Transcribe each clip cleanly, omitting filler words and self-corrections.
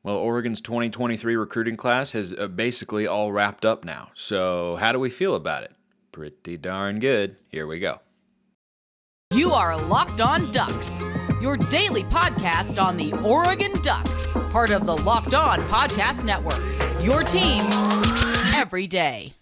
Well, Oregon's 2023 recruiting class has basically all wrapped up now. So, how do we feel about it? Pretty darn good. Here we go. You are Locked On Ducks, your daily podcast on the Oregon Ducks, part of the Locked On Podcast Network. Your team every day.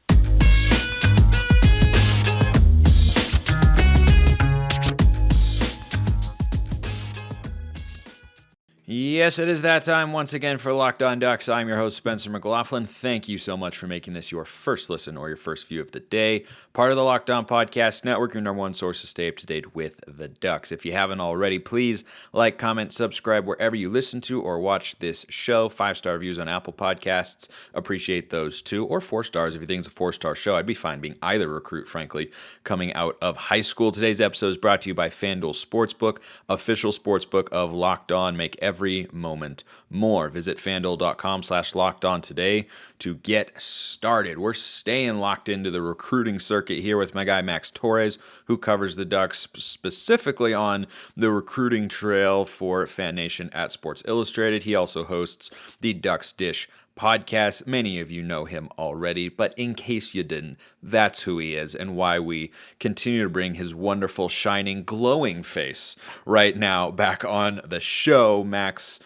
Yes, it is that time once again for Locked On Ducks. I'm your host, Spencer McLaughlin. Thank you so much for making this your first listen or your first view of the day. Part of the Locked On Podcast Network, your number one source to stay up to date with the Ducks. If you haven't already, please like, comment, subscribe wherever you listen to or watch this show. 5-star reviews on Apple Podcasts. Appreciate those too. Or 4 stars if you think it's a 4-star show. I'd be fine being either recruit, frankly, coming out of high school. Today's episode is brought to you by FanDuel Sportsbook, official sportsbook of Locked On. Make every moment more. Visit FanDuel.com/lockedon today to get started. We're staying locked into the recruiting circuit here with my guy Max Torres, who covers the Ducks specifically on the recruiting trail for Fan Nation at Sports Illustrated. He also hosts the Ducks Dish podcast. Many of you know him already, but in case you didn't, that's who he is and why we continue to bring his wonderful, shining, glowing face right now back on the show. Max,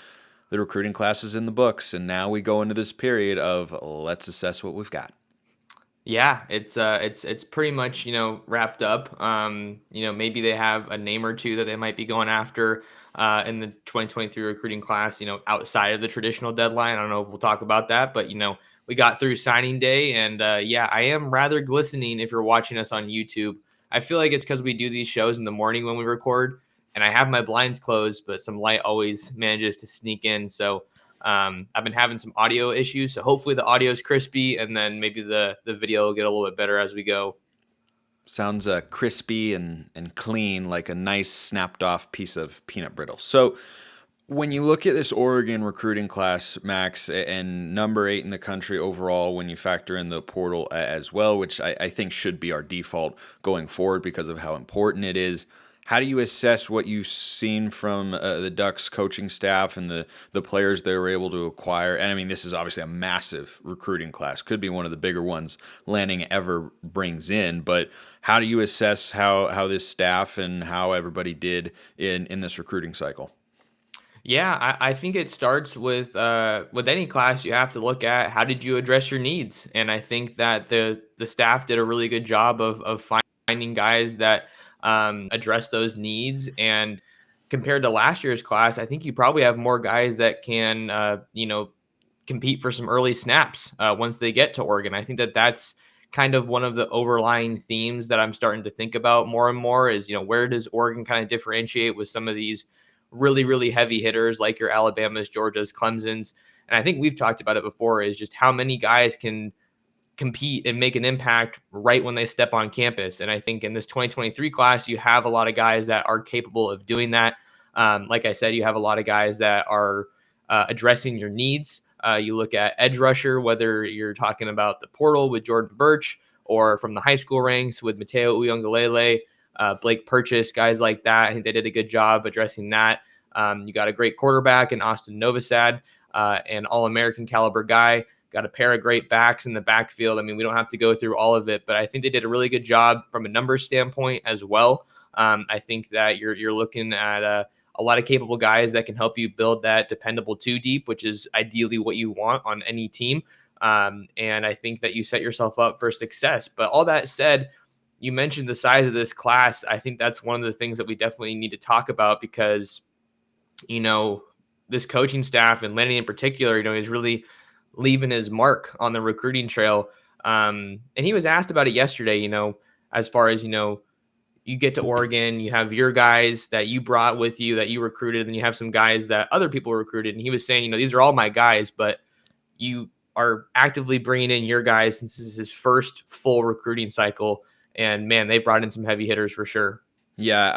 the recruiting class is in the books, and now we go into this period of let's assess what we've got. Yeah, it's pretty much, wrapped up. Maybe they have a name or two that they might be going after in the 2023 recruiting class, outside of the traditional deadline. I don't know if we'll talk about that, but, we got through signing day, and I am rather glistening if you're watching us on YouTube. I feel like it's because we do these shows in the morning when we record, and I have my blinds closed, but some light always manages to sneak in. So I've been having some audio issues, so hopefully the audio is crispy, and then maybe the video will get a little bit better as we go. Sounds crispy and clean, like a nice snapped off piece of peanut brittle. So when you look at this Oregon recruiting class, Max, and number 8 in the country overall, when you factor in the portal as well, which I think should be our default going forward because of how important it is, how do you assess what you've seen from the Ducks coaching staff and the players they were able to acquire? And I mean, this is obviously a massive recruiting class. Could be one of the bigger ones Lanning ever brings in. But how do you assess how this staff and how everybody did in this recruiting cycle? Yeah, I think it starts with any class. You have to look at how did you address your needs, and I think that the staff did a really good job of finding guys that address those needs. And compared to last year's class, I think you probably have more guys that can compete for some early snaps once they get to Oregon. I think that that's kind of one of the overlying themes that I'm starting to think about more and more is, where does Oregon kind of differentiate with some of these really, really heavy hitters like your Alabamas, Georgias, Clemsons. And I think we've talked about it before is just how many guys can compete and make an impact right when they step on campus. And I think in this 2023 class, you have a lot of guys that are capable of doing that. Like I said, you have a lot of guys that are addressing your needs. You look at edge rusher, whether you're talking about the portal with Jordan Birch or from the high school ranks with Matayo Uiagalelei, Blake Purchase, guys like that. I think they did a good job addressing that. You got a great quarterback in Austin Novosad, an All-American caliber guy. Got a pair of great backs in the backfield. I mean, we don't have to go through all of it, but I think they did a really good job from a numbers standpoint as well. I think that you're looking at a lot of capable guys that can help you build that dependable 2 deep, which is ideally what you want on any team. And I think that you set yourself up for success. But all that said, you mentioned the size of this class. I think that's one of the things that we definitely need to talk about because, this coaching staff and Lanning in particular, is really leaving his mark on the recruiting trail. And he was asked about it yesterday, as far as, you get to Oregon, you have your guys that you brought with you that you recruited, and you have some guys that other people recruited. And he was saying, these are all my guys, but you are actively bringing in your guys since this is his first full recruiting cycle. And man, they brought in some heavy hitters for sure. Yeah,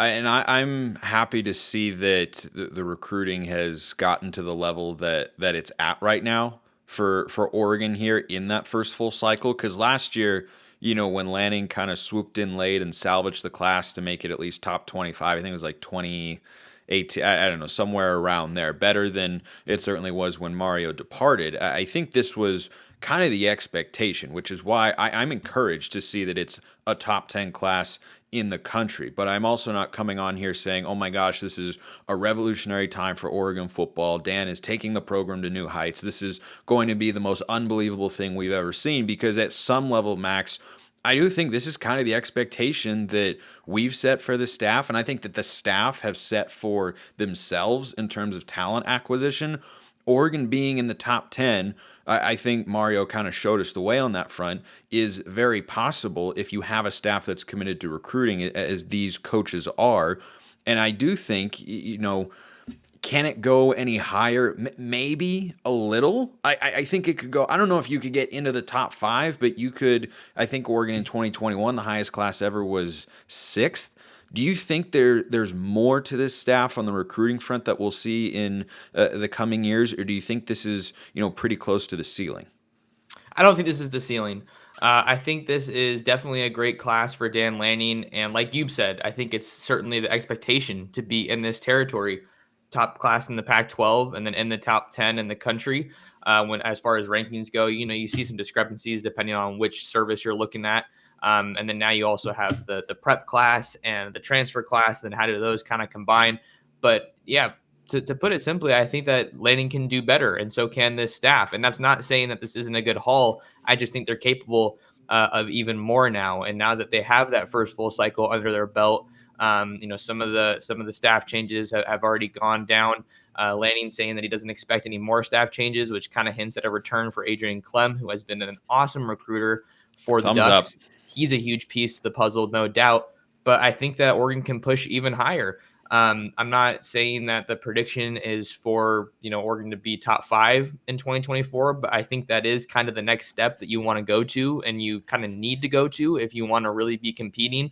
I'm happy to see that the recruiting has gotten to the level that it's at right now for Oregon here in that first full cycle. Because last year, when Lanning kind of swooped in late and salvaged the class to make it at least top 25, I think it was like 28 18, I don't know, somewhere around there. Better than it certainly was when Mario departed. I think this was kind of the expectation, which is why I'm encouraged to see that it's a top 10 class in the country. But I'm also not coming on here saying, oh my gosh, this is a revolutionary time for Oregon football. Dan is taking the program to new heights. This is going to be the most unbelievable thing we've ever seen, because at some level, Max, I do think this is kind of the expectation that we've set for the staff, and I think that the staff have set for themselves in terms of talent acquisition. Oregon being in the top 10, I think Mario kind of showed us the way on that front, is very possible if you have a staff that's committed to recruiting as these coaches are. And I do think, can it go any higher? Maybe a little. I think it could go. I don't know if you could get into the top 5, but you could. I think Oregon in 2021, the highest class ever was 6th. Do you think there's more to this staff on the recruiting front that we'll see in the coming years, or do you think this is pretty close to the ceiling? I don't think this is the ceiling. I think this is definitely a great class for Dan Lanning, and like you said, I think it's certainly the expectation to be in this territory, top class in the Pac-12, and then in the top 10 in the country. When as far as rankings go, you see some discrepancies depending on which service you're looking at. And then now you also have the prep class and the transfer class, and how do those kind of combine? But yeah, to put it simply, I think that Lanning can do better, and so can this staff. And that's not saying that this isn't a good haul. I just think they're capable of even more now. And now that they have that first full cycle under their belt, some of the staff changes have already gone down. Lanning saying that he doesn't expect any more staff changes, which kind of hints at a return for Adrian Clem, who has been an awesome recruiter for the Ducks. Up. He's a huge piece to the puzzle, no doubt. But I think that Oregon can push even higher. I'm not saying that the prediction is for Oregon to be top 5 in 2024, but I think that is kind of the next step that you want to go to, and you kind of need to go to if you want to really be competing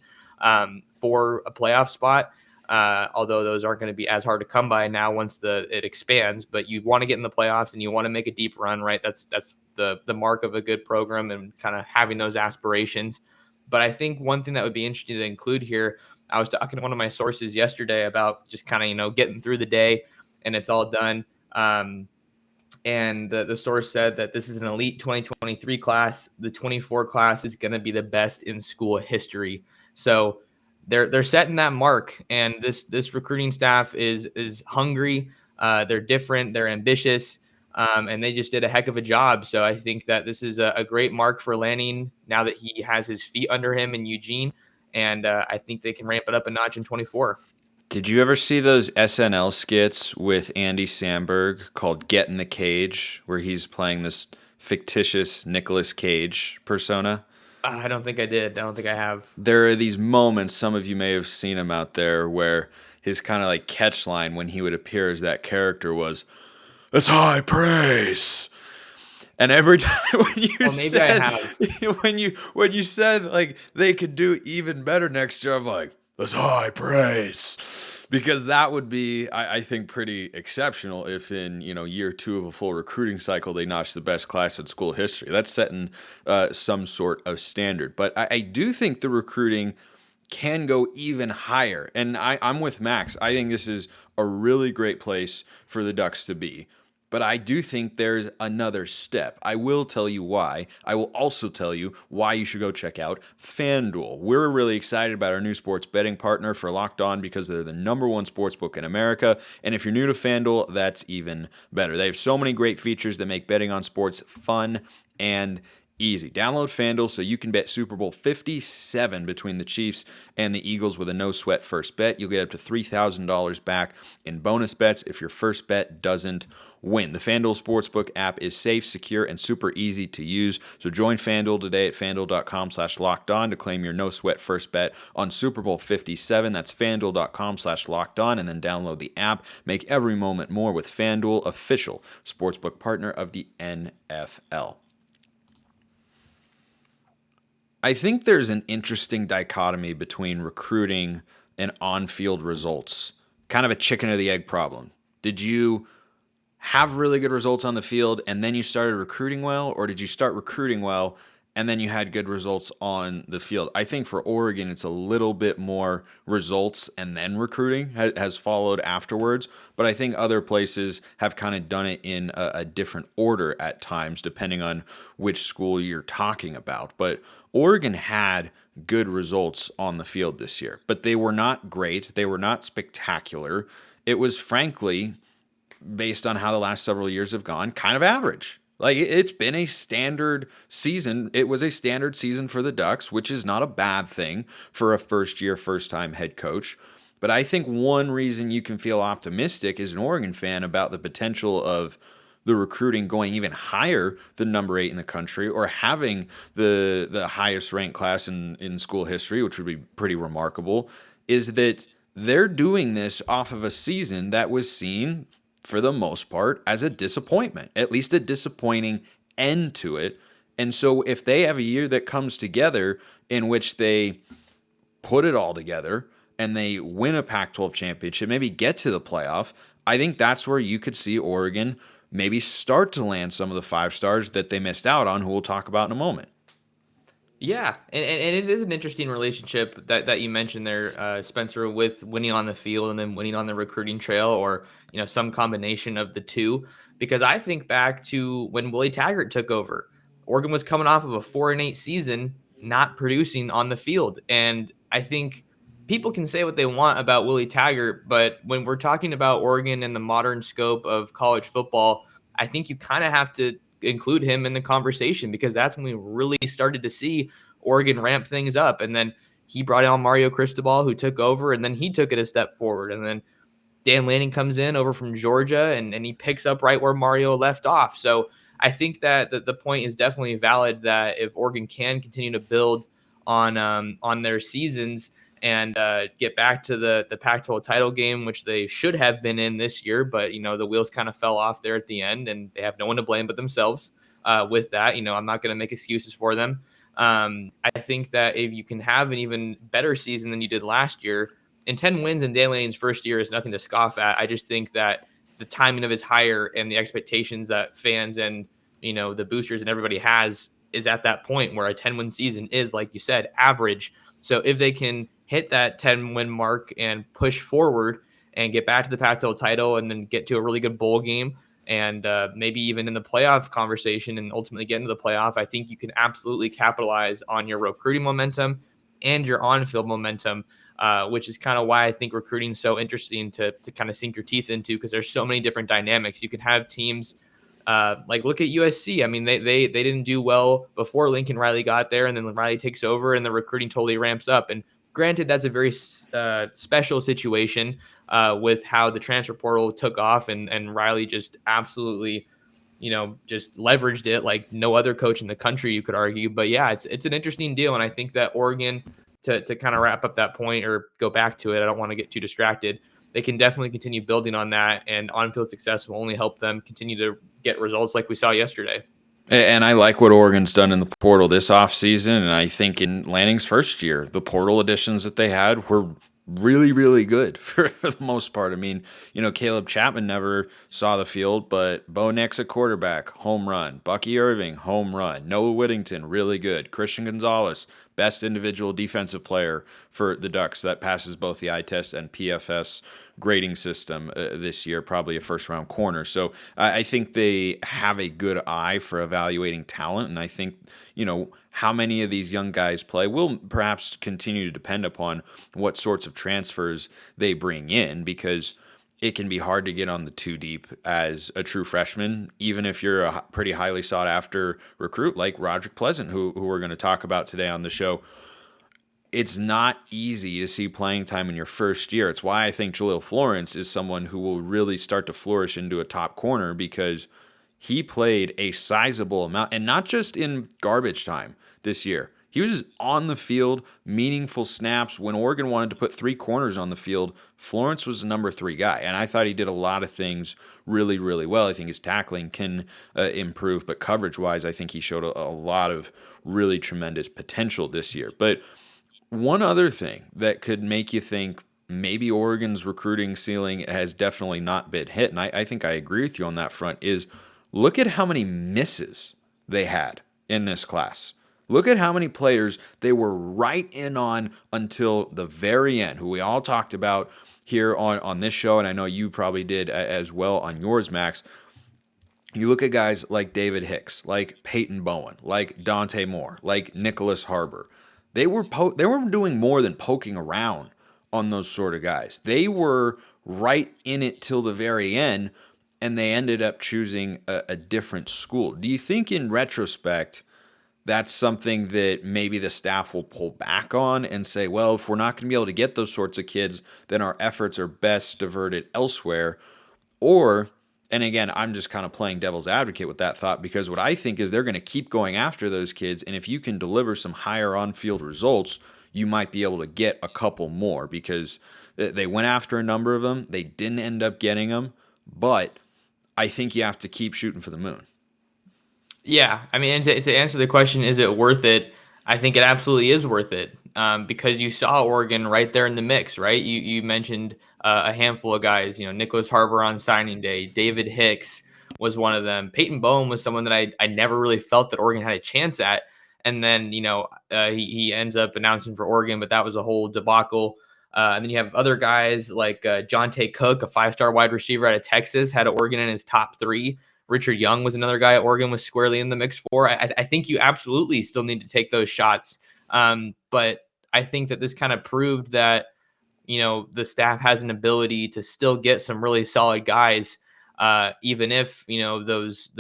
for a playoff spot. Although those aren't going to be as hard to come by now once it expands, but you want to get in the playoffs and you want to make a deep run, right? That's the mark of a good program, and kind of having those aspirations. But I think one thing that would be interesting to include here, I was talking to one of my sources yesterday about just kind of, getting through the day and it's all done. And the source said that this is an elite 2023 class. The 24 class is going to be the best in school history. So they're setting that mark, and this recruiting staff is hungry. They're different. They're ambitious. And they just did a heck of a job. So I think that this is a great mark for Lanning now that he has his feet under him in Eugene. And I think they can ramp it up a notch in 24. Did you ever see those SNL skits with Andy Samberg called Get in the Cage, where he's playing this fictitious Nicolas Cage persona? I don't think I did. I don't think I have. There are these moments, some of you may have seen him out there, where his kind of like catch line when he would appear as that character was, "That's high praise." And every time when you said like they could do even better next year, I'm like, "That's high praise." Because that would be, I think, pretty exceptional if in year 2 of a full recruiting cycle they notch the best class in school history. That's setting some sort of standard. But I do think the recruiting can go even higher. And I'm with Max. I think this is a really great place for the Ducks to be. But I do think there's another step. I will tell you why. I will also tell you why you should go check out FanDuel. We're really excited about our new sports betting partner for Locked On because they're the #1 sportsbook in America. And if you're new to FanDuel, that's even better. They have so many great features that make betting on sports fun and easy. Download FanDuel so you can bet Super Bowl 57 between the Chiefs and the Eagles with a no-sweat first bet. You'll get up to $3,000 back in bonus bets if your first bet doesn't win. The FanDuel Sportsbook app is safe, secure, and super easy to use. So join FanDuel today at FanDuel.com/lockedon to claim your no-sweat first bet on Super Bowl 57. That's FanDuel.com/lockedon, and then download the app. Make every moment more with FanDuel, official sportsbook partner of the NFL. I think there's an interesting dichotomy between recruiting and on-field results. Kind of a chicken or the egg problem. Did you have really good results on the field and then you started recruiting well, or did you start recruiting well and then you had good results on the field. I think for Oregon, it's a little bit more results and then recruiting has followed afterwards. But I think other places have kind of done it in a different order at times, depending on which school you're talking about. But Oregon had good results on the field this year, but they were not great. They were not spectacular. It was frankly, based on how the last several years have gone, kind of average. Like, it's been a standard season. It was a standard season for the Ducks, which is not a bad thing for a first-time head coach. But I think one reason you can feel optimistic as an Oregon fan about the potential of the recruiting going even higher than number 8 in the country, or having the highest ranked class in school history, which would be pretty remarkable, is that they're doing this off of a season that was seen, for the most part, as a disappointment, at least a disappointing end to it. And so if they have a year that comes together in which they put it all together and they win a Pac-12 championship, maybe get to the playoff, I think that's where you could see Oregon maybe start to land some of the 5 stars that they missed out on, who we'll talk about in a moment. Yeah, and it is an interesting relationship that you mentioned there, Spencer, with winning on the field and then winning on the recruiting trail, or some combination of the two. Because I think back to when Willie Taggart took over, Oregon was coming off of a 4-8 season, not producing on the field, and I think people can say what they want about Willie Taggart, but when we're talking about Oregon in the modern scope of college football, I think you kind of have to include him in the conversation, because that's when we really started to see Oregon ramp things up. And then he brought on Mario Cristobal, who took over, and then he took it a step forward. And then Dan Lanning comes in over from Georgia, and he picks up right where Mario left off. So I think that the point is definitely valid, that if Oregon can continue to build on their seasons and get back to the Pac-12 title game, which they should have been in this year, but the wheels kind of fell off there at the end, and they have no one to blame but themselves with that. I'm not going to make excuses for them. I think that if you can have an even better season than you did last year, and 10 wins in Dan Lanning's first year is nothing to scoff at. I just think that the timing of his hire and the expectations that fans and the boosters and everybody has is at that point where a 10-win season is, like you said, average. So if they can hit that 10-win mark and push forward and get back to the Pac-12 title, and then get to a really good bowl game, and maybe even in the playoff conversation, and ultimately get into the playoff, I think you can absolutely capitalize on your recruiting momentum and your on-field momentum, which is kind of why I think recruiting is so interesting to kind of sink your teeth into, because there's so many different dynamics. You can have teams like, look at USC. I mean, they didn't do well before Lincoln Riley got there, and then Riley takes over and the recruiting totally ramps up. And granted, that's a very special situation with how the transfer portal took off, and Riley just absolutely, just leveraged it like no other coach in the country, you could argue. But yeah, it's an interesting deal, and I think that Oregon, to kind of wrap up that point or go back to it, I don't want to get too distracted, they can definitely continue building on that, and on-field success will only help them continue to get results like we saw yesterday. And I like what Oregon's done in the portal this offseason, and I think in Lanning's first year, the portal additions that they had were really, really good for the most part. I mean, Caleb Chapman never saw the field, but Bo Nix at quarterback, home run. Bucky Irving, home run. Noah Whittington, really good. Christian Gonzalez, best individual defensive player for the Ducks. That passes both the eye test and PFF's grading system this year, probably a first-round corner. So I think they have a good eye for evaluating talent, and I think, how many of these young guys play will perhaps continue to depend upon what sorts of transfers they bring in, because it can be hard to get on the 2 deep as a true freshman, even if you're a pretty highly sought-after recruit like Roderick Pleasant, who we're going to talk about today on the show. It's not easy to see playing time in your first year. It's why I think Jaleel Florence is someone who will really start to flourish into a top corner, because he played a sizable amount, and not just in garbage time this year. He was on the field, meaningful snaps. When Oregon wanted to put 3 corners on the field, Florence was the number 3 guy, and I thought he did a lot of things really, really well. I think his tackling can improve, but coverage-wise, I think he showed a lot of really tremendous potential this year. But one other thing that could make you think maybe Oregon's recruiting ceiling has definitely not been hit, and I think I agree with you on that front, is look at how many misses they had in this class. Look at how many players they were right in on until the very end, who we all talked about here on this show, and I know you probably did as well on yours, Max. You look at guys like David Hicks, like Payten Bowen, like Dante Moore, like Nyckoles Harbor. They were doing more than poking around on those sort of guys. They were right in it till the very end, and they ended up choosing a different school. Do you think in retrospect that's something that maybe the staff will pull back on and say, well, if we're not going to be able to get those sorts of kids, then our efforts are best diverted elsewhere? Or, and again, I'm just kind of playing devil's advocate with that thought, because what I think is they're going to keep going after those kids, and if you can deliver some higher on-field results, you might be able to get a couple more, because they went after a number of them. They didn't end up getting them, but I think you have to keep shooting for the moon. Yeah, I mean, and to answer the question, is it worth it? I think it absolutely is worth it, because you saw Oregon right there in the mix, right? You mentioned a handful of guys, Nyckoles Harbor on signing day, David Hicks was one of them. Payten Bowen was someone that I never really felt that Oregon had a chance at, and then he ends up announcing for Oregon, but that was a whole debacle. And then you have other guys like Jonte Cook, a 5-star wide receiver out of Texas, had Oregon in his top 3. Richard Young was another guy at Oregon was squarely in the mix for. I think you absolutely still need to take those shots. But I think that this kind of proved that, the staff has an ability to still get some really solid guys, even if, those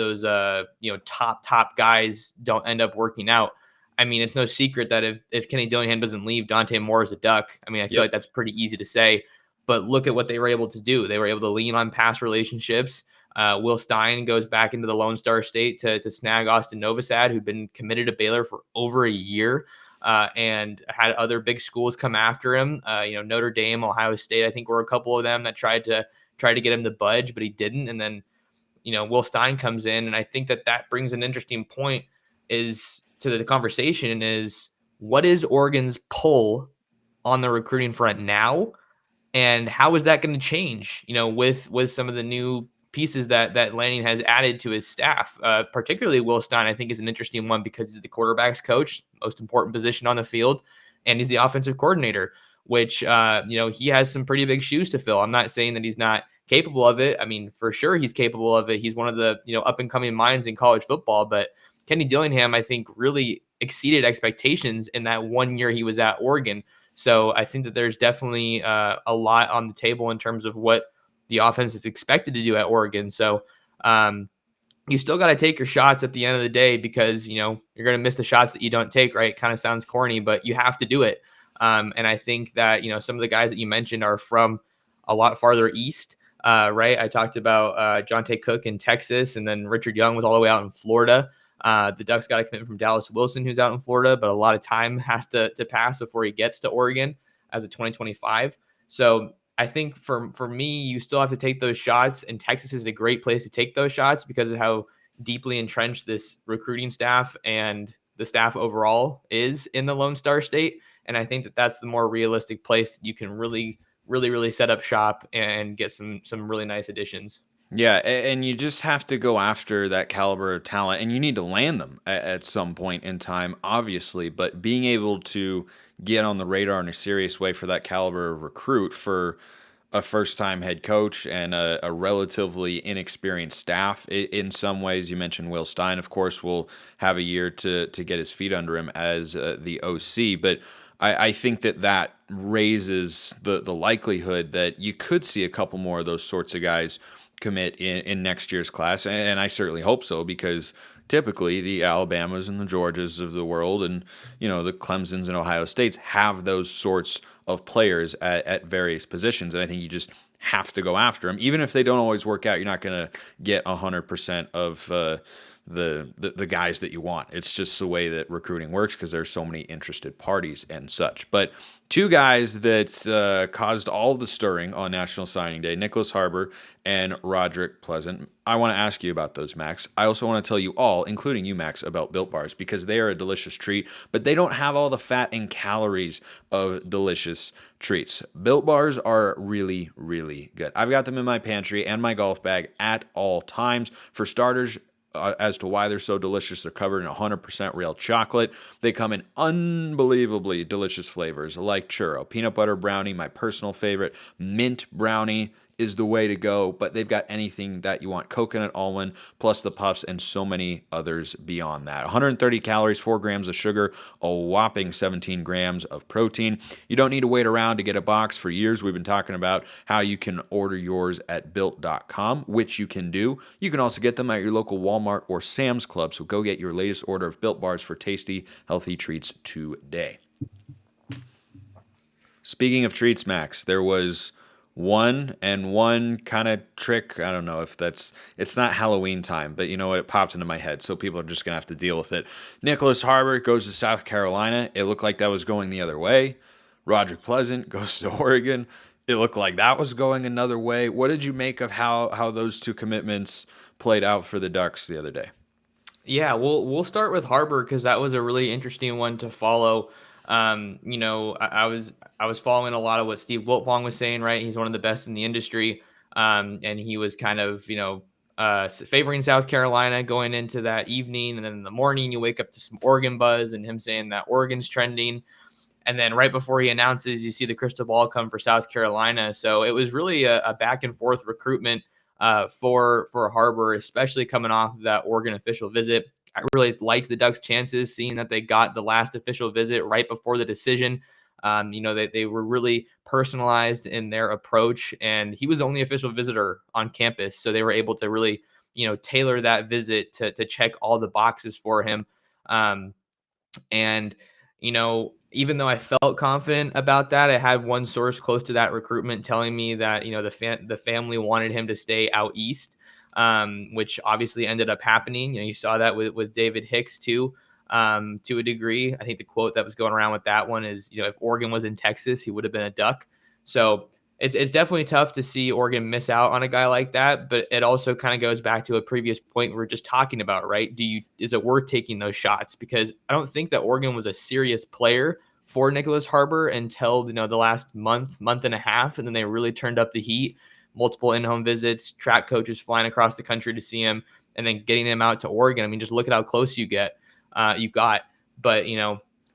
top guys don't end up working out. I mean, it's no secret that if Kenny Dillingham doesn't leave, Dante Moore is a duck. I mean, I feel like that's pretty easy to say, but look at what they were able to do. They were able to lean on past relationships. Will Stein goes back into the Lone Star State to snag Austin Novosad, who'd been committed to Baylor for over a year, and had other big schools come after him. Notre Dame, Ohio State, I think were a couple of them that tried to get him to budge, but he didn't. And then, Will Stein comes in, and I think that brings an interesting point is to the conversation is, what is Oregon's pull on the recruiting front now? And how is that going to change, with some of the new pieces that Lanning has added to his staff, particularly Will Stein, I think is an interesting one because he's the quarterback's coach, most important position on the field, and he's the offensive coordinator, which, he has some pretty big shoes to fill. I'm not saying that he's not capable of it. I mean, for sure he's capable of it. He's one of the, up and coming minds in college football, but Kenny Dillingham, I think, really exceeded expectations in that 1 year he was at Oregon. So I think that there's definitely a lot on the table in terms of what the offense is expected to do at Oregon. So you still got to take your shots at the end of the day, because, you're going to miss the shots that you don't take, right? It kind of sounds corny, but you have to do it. And I think that, some of the guys that you mentioned are from a lot farther east, right? I talked about Jonte Cook in Texas, and then Richard Young was all the way out in Florida. The Ducks got a commitment from Dallas Wilson, who's out in Florida, but a lot of time has to pass before he gets to Oregon as a 2025. So I think for me, you still have to take those shots, and Texas is a great place to take those shots because of how deeply entrenched this recruiting staff and the staff overall is in the Lone Star State. And I think that that's the more realistic place that you can really, really, really set up shop and get some really nice additions. Yeah, and you just have to go after that caliber of talent, and you need to land them at some point in time, obviously, but being able to get on the radar in a serious way for that caliber of recruit for a first-time head coach and a relatively inexperienced staff. In some ways, you mentioned Will Stein, of course, will have a year to get his feet under him as the OC, but I think that raises the likelihood that you could see a couple more of those sorts of guys commit in next year's class, and I certainly hope so, because typically the Alabamas and the Georgias of the world and the Clemsons and Ohio States have those sorts of players at various positions, and I think you just have to go after them. Even if they don't always work out, you're not going to get 100% of the guys that you want. It's just the way that recruiting works because there's so many interested parties and such. But two guys that caused all the stirring on National Signing Day, Nyckoles Harbor and Roderick Pleasant. I want to ask you about those, Max. I also want to tell you all, including you, Max, about Built Bars because they are a delicious treat, but they don't have all the fat and calories of delicious treats. Built Bars are really, really good. I've got them in my pantry and my golf bag at all times. For starters, as to why they're so delicious. They're covered in 100% real chocolate. They come in unbelievably delicious flavors like churro, peanut butter brownie, my personal favorite, mint brownie is the way to go, but they've got anything that you want. Coconut almond, plus the puffs, and so many others beyond that. 130 calories, 4 grams of sugar, a whopping 17 grams of protein. You don't need to wait around to get a box. For years, we've been talking about how you can order yours at built.com, which you can do. You can also get them at your local Walmart or Sam's Club, so go get your latest order of Built Bars for tasty, healthy treats today. Speaking of treats, Max, there was one kind of trick. I don't know if it's not Halloween time, but you know what? It popped into my head, so people are just going to have to deal with it. Nyckoles Harbor goes to South Carolina. It looked like that was going the other way. Roderick Pleasant goes to Oregon. It looked like that was going another way. What did you make of how those two commitments played out for the Ducks the other day? Yeah, we'll start with Harbor because that was a really interesting one to follow. I was following a lot of what Steve Wiltfong was saying. Right, he's one of the best in the industry, and he was kind of favoring South Carolina going into that evening, and then in the morning you wake up to some Oregon buzz and him saying that Oregon's trending. And then right before he announces, you see the crystal ball come for South Carolina. So it was really a back and forth recruitment for Harbor, especially coming off of that Oregon official visit. I really liked the Ducks' chances, seeing that they got the last official visit right before the decision. They were really personalized in their approach, and he was the only official visitor on campus. So they were able to really, tailor that visit to check all the boxes for him. And even though I felt confident about that, I had one source close to that recruitment telling me that the family wanted him to stay out east, which obviously ended up happening. You saw that with David Hicks too, to a degree. I think the quote that was going around with that one is, if Oregon was in Texas, he would have been a Duck. So it's definitely tough to see Oregon miss out on a guy like that, but it also kind of goes back to a previous point we were just talking about, right? Is it worth taking those shots? Because I don't think that Oregon was a serious player for Nyckoles Harbor until the last month and a half, and then they really turned up the heat. Multiple in-home visits, track coaches flying across the country to see him, and then getting him out to Oregon. I mean, just look at how close you got. But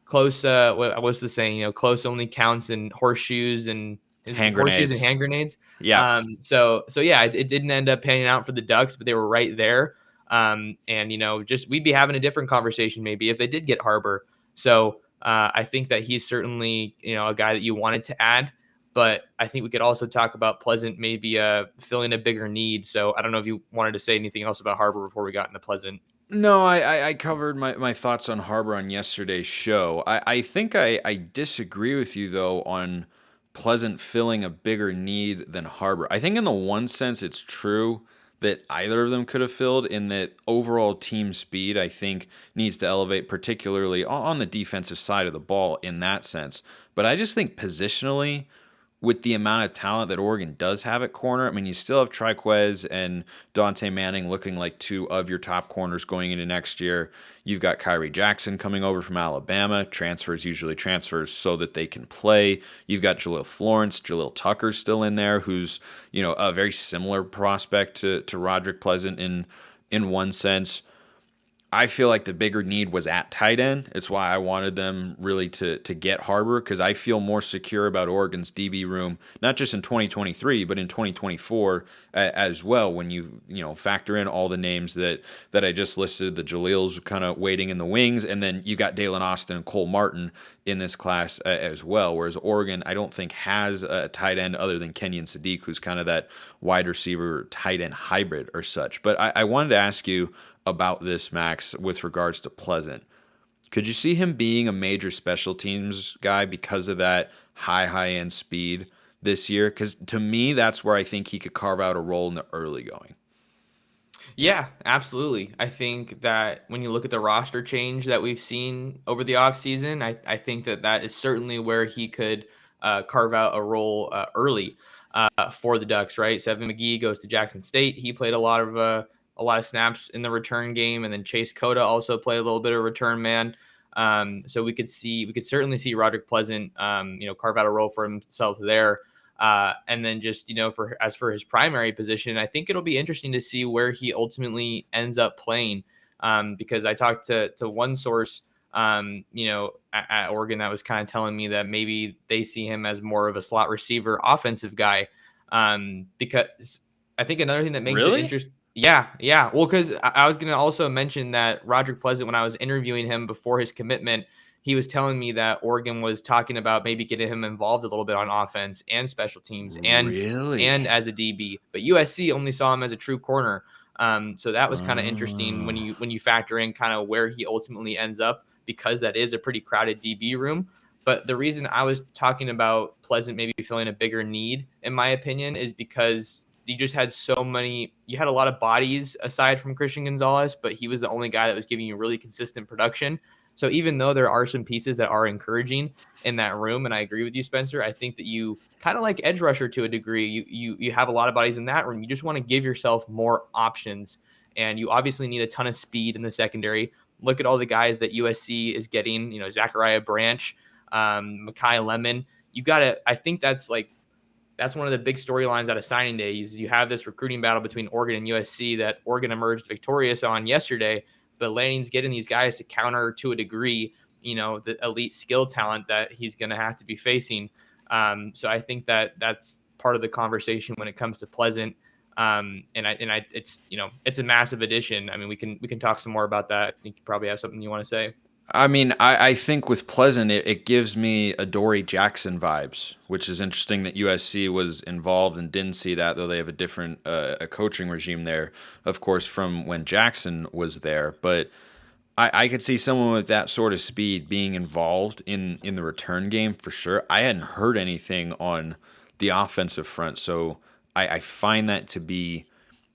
close. What was the saying? Close only counts in horseshoes and hand grenades. Yeah. So yeah, it didn't end up panning out for the Ducks, but they were right there. Just we'd be having a different conversation maybe if they did get Harbor. So I think that he's certainly a guy that you wanted to add, but I think we could also talk about Pleasant maybe filling a bigger need. So I don't know if you wanted to say anything else about Harbor before we got into Pleasant. No, I covered my thoughts on Harbor on yesterday's show. I think I disagree with you, though, on Pleasant filling a bigger need than Harbor. I think in the one sense it's true that either of them could have filled, in that overall team speed, I think, needs to elevate, particularly on the defensive side of the ball in that sense. But I just think positionally, with the amount of talent that Oregon does have at corner, I mean, you still have Nyckoles and Dante Manning looking like two of your top corners going into next year. You've got Kyrie Jackson coming over from Alabama. Transfers usually transfers so that they can play. You've got Jaleel Tucker still in there, who's a very similar prospect to Roderick Pleasant in one sense. I feel like the bigger need was at tight end. It's why I wanted them really to get Harbor, because I feel more secure about Oregon's DB room, not just in 2023, but in 2024 as well. When you factor in all the names that I just listed, the Jaleel's kind of waiting in the wings, and then you got Dalen Austin and Cole Martin in this class as well. Whereas Oregon, I don't think has a tight end other than Kenyon Sadiq, who's kind of that wide receiver tight end hybrid or such. But I wanted to ask you about this, Max, with regards to Pleasant. Could you see him being a major special teams guy because of that high-end speed this year? Because to me, that's where I think he could carve out a role in the early going. Yeah, absolutely. I think that when you look at the roster change that we've seen over the offseason, I think that is certainly where he could carve out a role early for the Ducks, right? Seven McGee goes to Jackson State. He played a lot of snaps in the return game, and then Chase Cota also played a little bit of return man. So we could certainly see Roderick Pleasant, carve out a role for himself there. And then just, for his primary position, I think it'll be interesting to see where he ultimately ends up playing. Because I talked to one source, at Oregon that was kind of telling me that maybe they see him as more of a slot receiver, offensive guy. Because I think another thing that makes it Really? interesting. Yeah, yeah. Well, because I was going to also mention that Roderick Pleasant, when I was interviewing him before his commitment, he was telling me that Oregon was talking about maybe getting him involved a little bit on offense and special teams and Really? as a DB. But USC only saw him as a true corner. So that was kind of interesting when Oh. you factor in kind of where he ultimately ends up, because that is a pretty crowded DB room. But the reason I was talking about Pleasant maybe feeling a bigger need, in my opinion, is because you just had you had a lot of bodies aside from Christian Gonzalez, but he was the only guy that was giving you really consistent production. So even though there are some pieces that are encouraging in that room, and I agree with you, Spencer, I think that you kind of like edge rusher to a degree. You have a lot of bodies in that room. You just want to give yourself more options, and you obviously need a ton of speed in the secondary. Look at all the guys that USC is getting. Zachariah Branch, Mekhi Lemon. You got to. I think that's one of the big storylines out of signing day. Is you have this recruiting battle between Oregon and USC that Oregon emerged victorious on yesterday, but Lanning's getting these guys to counter to a degree, the elite skill talent that he's going to have to be facing. So I think that that's part of the conversation when it comes to Pleasant. It's a massive addition. I mean, we can talk some more about that. I think you probably have something you want to say. I mean, I think with Pleasant, it gives me Adoree Jackson vibes, which is interesting that USC was involved and didn't see that, though they have a different a coaching regime there, of course, from when Jackson was there. But I could see someone with that sort of speed being involved in the return game for sure. I hadn't heard anything on the offensive front, so I find that to be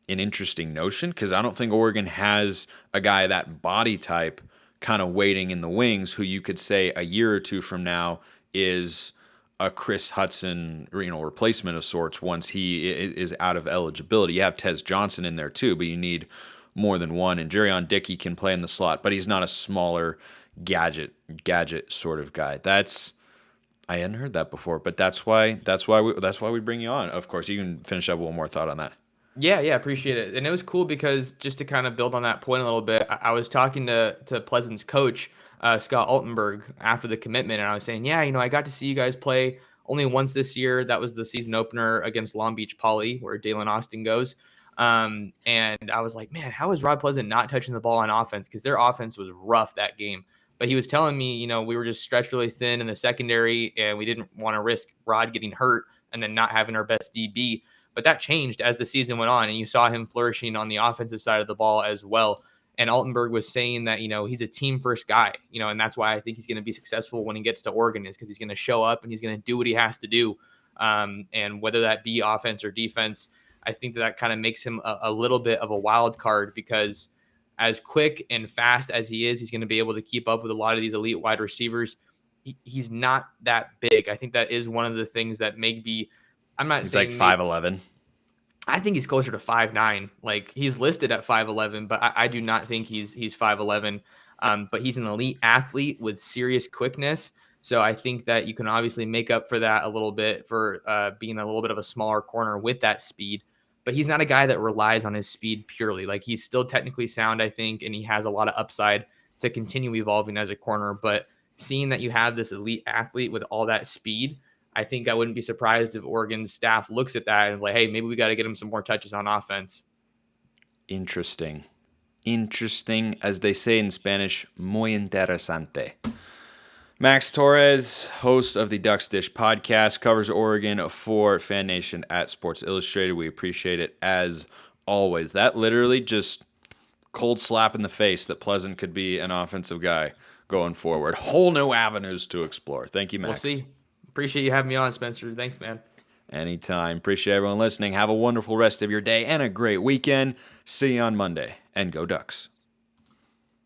an interesting notion because I don't think Oregon has a guy that body type kind of waiting in the wings who you could say a year or two from now is a Chris Hudson, replacement of sorts once he is out of eligibility. You have Tez Johnson in there too, but you need more than one. And Jerion Dickey can play in the slot, but he's not a smaller gadget sort of guy. I hadn't heard that before, but that's why we bring you on. Of course, you can finish up one more thought on that. Yeah, appreciate it. And it was cool because just to kind of build on that point a little bit, I was talking to Pleasant's coach, Scott Altenberg, after the commitment, and I was saying, yeah, I got to see you guys play only once this year. That was the season opener against Long Beach Poly, where Dalen Austin goes. And I was like, man, how is Rod Pleasant not touching the ball on offense? Because their offense was rough that game. But he was telling me, we were just stretched really thin in the secondary, and we didn't want to risk Rod getting hurt and then not having our best DB. But that changed as the season went on, and you saw him flourishing on the offensive side of the ball as well. And Altenberg was saying that, he's a team-first guy, and that's why I think he's going to be successful when he gets to Oregon, is because he's going to show up and he's going to do what he has to do. And whether that be offense or defense, I think that kind of makes him a little bit of a wild card, because as quick and fast as he is, he's going to be able to keep up with a lot of these elite wide receivers. He's not that big. I think that is one of the things that maybe – I'm not saying he's like 5'11". I think he's closer to 5'9". Like, he's listed at 5'11", but I do not think he's 5'11". But he's an elite athlete with serious quickness. So I think that you can obviously make up for that a little bit for being a little bit of a smaller corner with that speed. But he's not a guy that relies on his speed purely. Like, he's still technically sound, I think, and he has a lot of upside to continue evolving as a corner. But seeing that you have this elite athlete with all that speed, I think I wouldn't be surprised if Oregon's staff looks at that and like, hey, maybe we got to get him some more touches on offense. Interesting, as they say in Spanish, muy interesante. Max Torres, host of the Ducks Dish podcast, covers Oregon for Fan Nation at Sports Illustrated. We appreciate it as always. That literally just cold slap in the face that Pleasant could be an offensive guy going forward. Whole new avenues to explore. Thank you, Max. We'll see. Appreciate you having me on, Spencer. Thanks, man. Anytime. Appreciate everyone listening. Have a wonderful rest of your day and a great weekend. See you on Monday. And go Ducks.